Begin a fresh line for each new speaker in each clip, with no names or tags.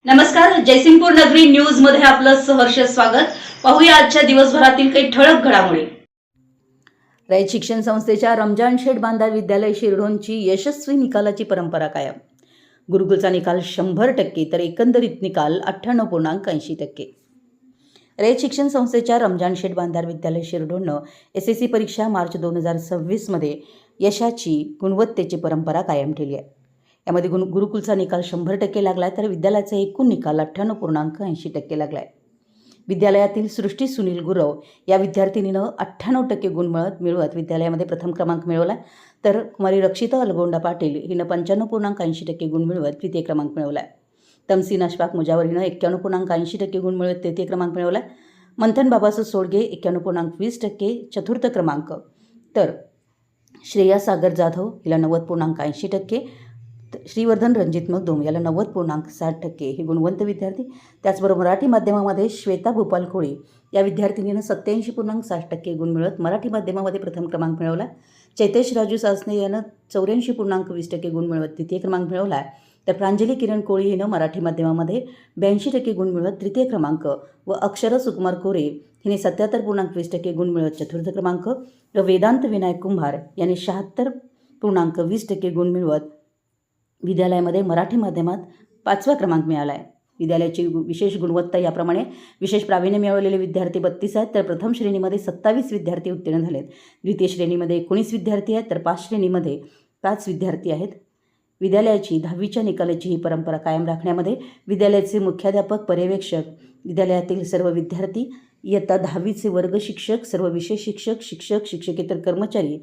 नमस्कार, जयसिंगपूर नगरी न्यूज मध्ये आपलं सहर्ष स्वागत। पाहूया आजच्या दिवसभरातील काही ठळक घडामोडी।
रयत शिक्षण संस्थेच्या रमजान शेठ बांधार विद्यालय शिरढोणची यशस्वी निकालाची परंपरा कायम। गुरुकुलचा निकाल 100% तर एकंदरीत निकाल 98.80%। रयत शिक्षण संस्थेच्या रमजान शेठ बांधार विद्यालय शिरढोणनं SSC परीक्षा मार्च 2026 मध्ये यशाची गुणवत्तेची परंपरा कायम ठेवली आहे। यामध्ये गुरुकुलचा निकाल 100% लागलाय तर विद्यालयाचा एकूण निकाल 98.80% लागलाय। विद्यालयातील सृष्टी सुनील गुरव या विद्यार्थिनीनं 98% गुण मिळवत विद्यालयामध्ये प्रथम क्रमांक मिळवला, तर कुमारी रक्षिता अलगोंडा पाटील हिनं 95.80% गुण मिळवत द्वितीय क्रमांक मिळवला। तमसीन अशफाक मुजावर हिनं 91.80% गुण मिळवत तृतीय क्रमांक मिळवला। मंथन बाबासू सोडगे 91.20% चतुर्थ क्रमांक, तर श्रेया सागर जाधव हिला 90.80%, श्रीवर्धन रणजित मगदूम याला 90.60% हे गुणवंत विद्यार्थी। त्याचबरोबर मराठी माध्यमामध्ये श्वेता भूपाल कोळी या विद्यार्थिनीनं 87.60% गुण मिळवत मराठी माध्यमामध्ये प्रथम क्रमांक मिळवला। चैतेश राजू सासने यानं 84.20% गुण मिळवत द्वितीय क्रमांक मिळवला, तर प्रांजली किरण कोळी हिनं मराठी माध्यमामध्ये 82% गुण मिळवत तृतीय क्रमांक व अक्षरा सुकुमार कोरे हिने 77.20% गुण मिळवत चतुर्थ क्रमांक व वेदांत विनायक कुंभार यांनी 76.20% गुण मिळवत विद्यालयामध्ये मराठी माध्यमात 5वा क्रमांक मिळाला आहे। विद्यालयाची विशेष गुणवत्ता याप्रमाणे विशेष प्रावीण्य मिळवलेले विद्यार्थी 32 आहेत, तर प्रथम श्रेणीमध्ये 27 विद्यार्थी उत्तीर्ण झालेत। द्वितीय श्रेणीमध्ये 19 विद्यार्थी आहेत, तर 5 श्रेणीमध्ये 5 विद्यार्थी आहेत। विद्यालयाची 10वीच्या निकालाची ही परंपरा कायम राखण्यामध्ये विद्यालयाचे मुख्याध्यापक, पर्यवेक्षक, विद्यालयातील सर्व विद्यार्थी, इयत्ता 10वीचे वर्ग शिक्षक, सर्व विषय शिक्षक, शिक्षकेतर कर्मचारी,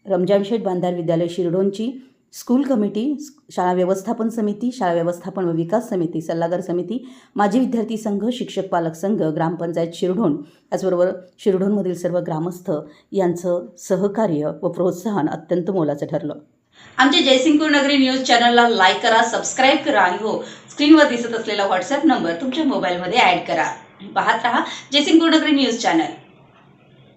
रमजान शेठ बांधार विद्यालय शिरढोणची स्कूल कमिटी, शाळा व्यवस्थापन समिती, शाळा व्यवस्थापन व विकास समिती, सल्लागार समिती, माजी विद्यार्थी संघ, शिक्षक पालक संघ, ग्रामपंचायत शिरढोण, त्याचबरोबर शिरढोणमधील सर्व ग्रामस्थ यांचं सहकार्य व प्रोत्साहन अत्यंत मोलाचं ठरलं।
आमच्या जयसिंगपूर नगरी न्यूज चॅनलला लाईक करा, सबस्क्राईब करा आणि हो, स्क्रीनवर दिसत असलेला व्हॉट्सअप नंबर तुमच्या मोबाईलमध्ये ॲड करा। पाहत रहा जयसिंगपूर नगरी न्यूज चॅनल।